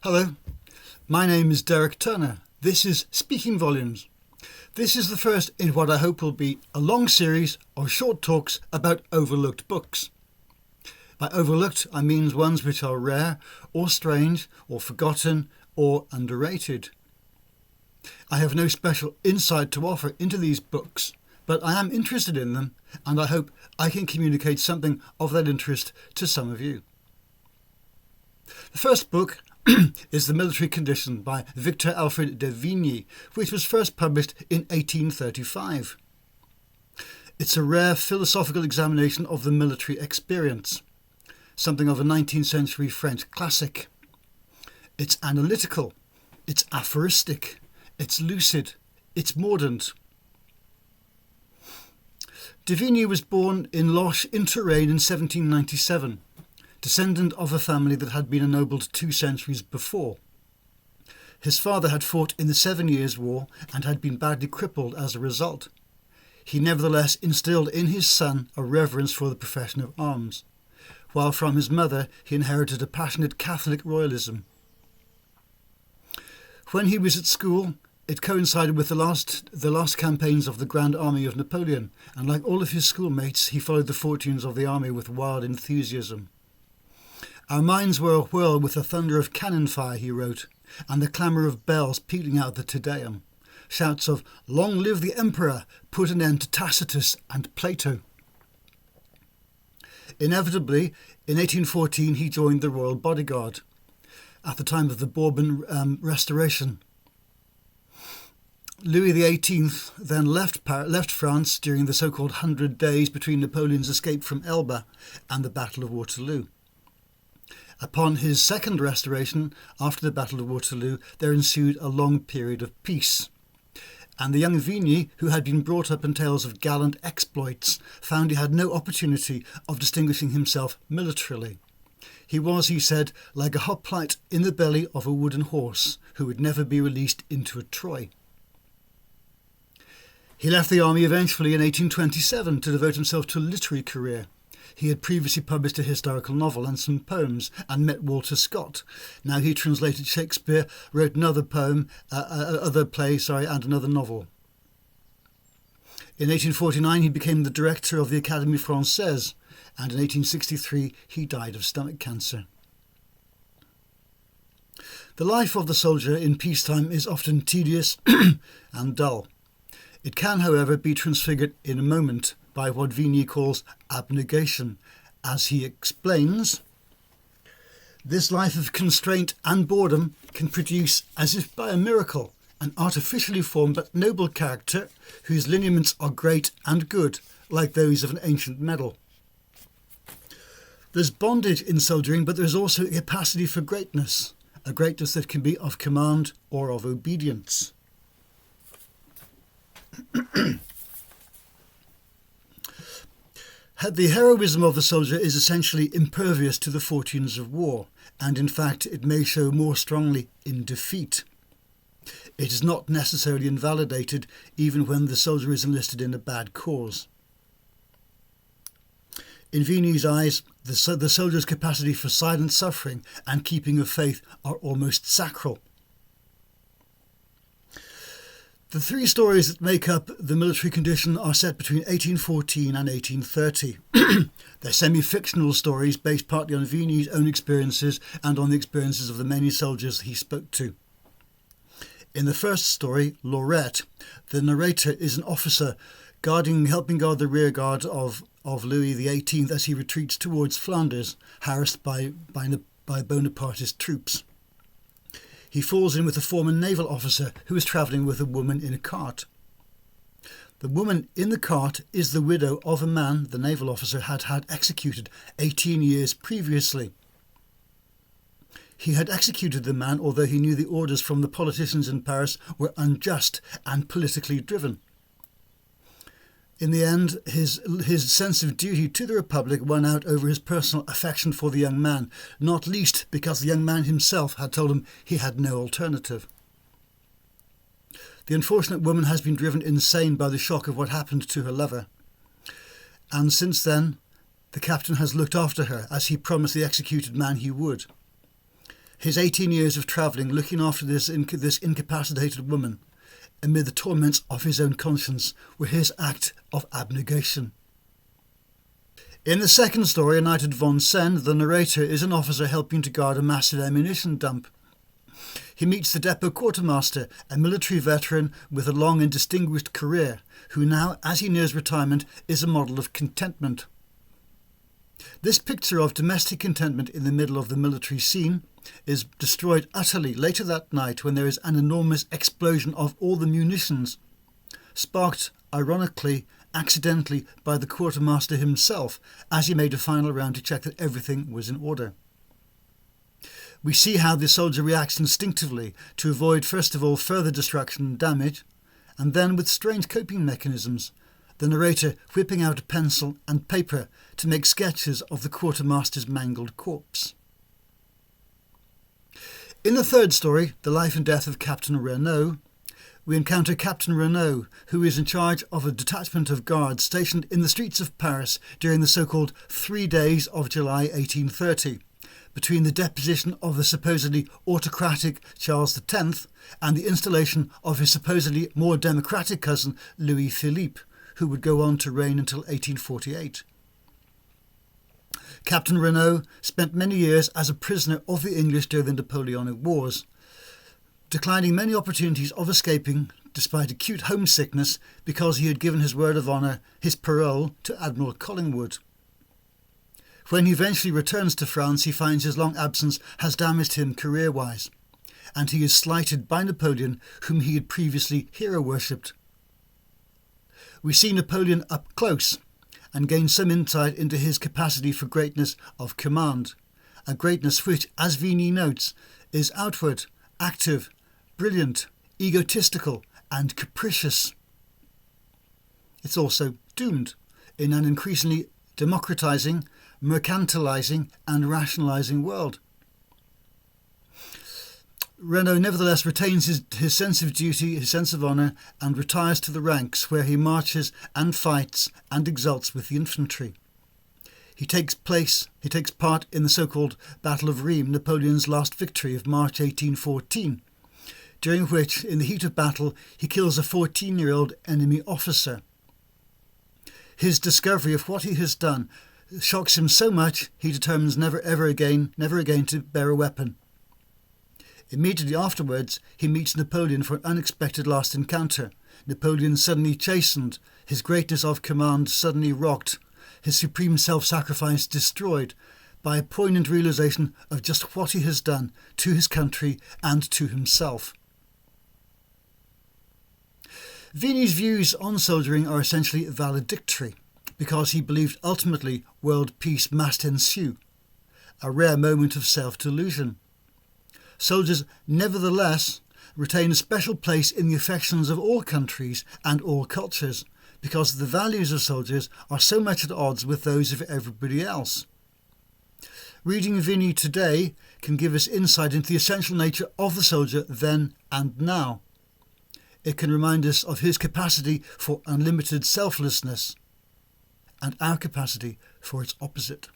Hello, my name is Derek Turner. This is Speaking Volumes. This is the first in what I hope will be a long series of short talks about overlooked books. By overlooked, I mean ones which are rare or strange or forgotten or underrated. I have no special insight to offer into these books, but I am interested in them and I hope I can communicate something of that interest to some of you. The first book is The Military Condition by Victor-Alfred de Vigny, which was first published in 1835. It's a rare philosophical examination of the military experience, something of a 19th century French classic. It's analytical, it's aphoristic, it's lucid, it's mordant. De Vigny was born in Loches-in-Touraine in 1797. Descendant of a family that had been ennobled 2 centuries before. His father had fought in the 7 Years' War and had been badly crippled as a result. He nevertheless instilled in his son a reverence for the profession of arms, while from his mother he inherited a passionate Catholic royalism. When he was at school, it coincided with the last campaigns of the Grand Army of Napoleon, and like all of his schoolmates, he followed the fortunes of the army with wild enthusiasm. Our minds were a-whirl with the thunder of cannon fire, he wrote, and the clamour of bells pealing out the Te Deum. Shouts of "Long live the Emperor" put an end to Tacitus and Plato. Inevitably, in 1814 he joined the Royal Bodyguard, at the time of the Bourbon Restoration. Louis XVIII then left France during the so-called 100 days between Napoleon's escape from Elba and the Battle of Waterloo. Upon his second restoration, after the Battle of Waterloo, there ensued a long period of peace. And the young Vigny, who had been brought up in tales of gallant exploits, found he had no opportunity of distinguishing himself militarily. He was, he said, like a hoplite in the belly of a wooden horse, who would never be released into a Troy. He left the army eventually in 1827 to devote himself to a literary career. He had previously published a historical novel and some poems and met Walter Scott. Now he translated Shakespeare, wrote another poem, and another novel. In 1849 he became the director of the Académie Française, and in 1863 he died of stomach cancer. The life of the soldier in peacetime is often tedious and dull. It can, however, be transfigured in a moment by what Vigny calls abnegation. As he explains, this life of constraint and boredom can produce, as if by a miracle, an artificially formed but noble character whose lineaments are great and good, like those of an ancient medal. There's bondage in soldiering, but there's also a capacity for greatness, a greatness that can be of command or of obedience. The heroism of the soldier is essentially impervious to the fortunes of war, and in fact it may show more strongly in defeat. It is not necessarily invalidated even when the soldier is enlisted in a bad cause. In Vigny's eyes, the soldier's capacity for silent suffering and keeping of faith are almost sacral. The 3 stories that make up The Military Condition are set between 1814 and 1830. They're semi-fictional stories based partly on Vigny's own experiences and on the experiences of the many soldiers he spoke to. In the first story, Laurette, the narrator is an officer helping guard the rear guard of Louis XVIII as he retreats towards Flanders, harassed by Bonapartist troops. He falls in with a former naval officer who is travelling with a woman in a cart. The woman in the cart is the widow of a man the naval officer had executed 18 years previously. He had executed the man although he knew the orders from the politicians in Paris were unjust and politically driven. In the end, his sense of duty to the Republic won out over his personal affection for the young man, not least because the young man himself had told him he had no alternative. The unfortunate woman has been driven insane by the shock of what happened to her lover, and since then the captain has looked after her as he promised the executed man he would. his 18 years of travelling looking after this incapacitated woman amid the torments of his own conscience were his act of abnegation. In the second story, A Night at Vincennes, the narrator is an officer helping to guard a massive ammunition dump. He meets the depot quartermaster, a military veteran with a long and distinguished career, who now, as he nears retirement, is a model of contentment. This picture of domestic contentment in the middle of the military scene is destroyed utterly later that night when there is an enormous explosion of all the munitions, sparked, ironically, accidentally by the quartermaster himself as he made a final round to check that everything was in order. We see how the soldier reacts instinctively to avoid first of all further destruction and damage, and then with strange coping mechanisms, the narrator whipping out a pencil and paper to make sketches of the quartermaster's mangled corpse. In the third story, The Life and Death of Captain Renault, we encounter Captain Renault, who is in charge of a detachment of guards stationed in the streets of Paris during the so-called 3 days of July 1830, between the deposition of the supposedly autocratic Charles X and the installation of his supposedly more democratic cousin Louis-Philippe, who would go on to reign until 1848. Captain Renault spent many years as a prisoner of the English during the Napoleonic Wars, declining many opportunities of escaping despite acute homesickness because he had given his word of honour, his parole, to Admiral Collingwood. When he eventually returns to France, he finds his long absence has damaged him career-wise, and he is slighted by Napoleon, whom he had previously hero-worshipped. We see Napoleon up close and gain some insight into his capacity for greatness of command, a greatness which, as Vigny notes, is outward, active, brilliant, egotistical and capricious. It's also doomed in an increasingly democratising, mercantilising and rationalising world. Renault nevertheless retains his sense of duty, his sense of honour, and retires to the ranks where he marches and fights and exults with the infantry. He takes part in the so-called Battle of Rheims, Napoleon's last victory of March 1814, during which, in the heat of battle, he kills a 14-year-old enemy officer. His discovery of what he has done shocks him so much he determines never again to bear a weapon. Immediately afterwards, he meets Napoleon for an unexpected last encounter. Napoleon suddenly chastened, his greatness of command suddenly rocked, his supreme self-sacrifice destroyed by a poignant realisation of just what he has done to his country and to himself. Vigny's views on soldiering are essentially valedictory, because he believed ultimately world peace must ensue, a rare moment of self-delusion. Soldiers, nevertheless, retain a special place in the affections of all countries and all cultures, because the values of soldiers are so much at odds with those of everybody else. Reading Vigny today can give us insight into the essential nature of the soldier then and now. It can remind us of his capacity for unlimited selflessness and our capacity for its opposite.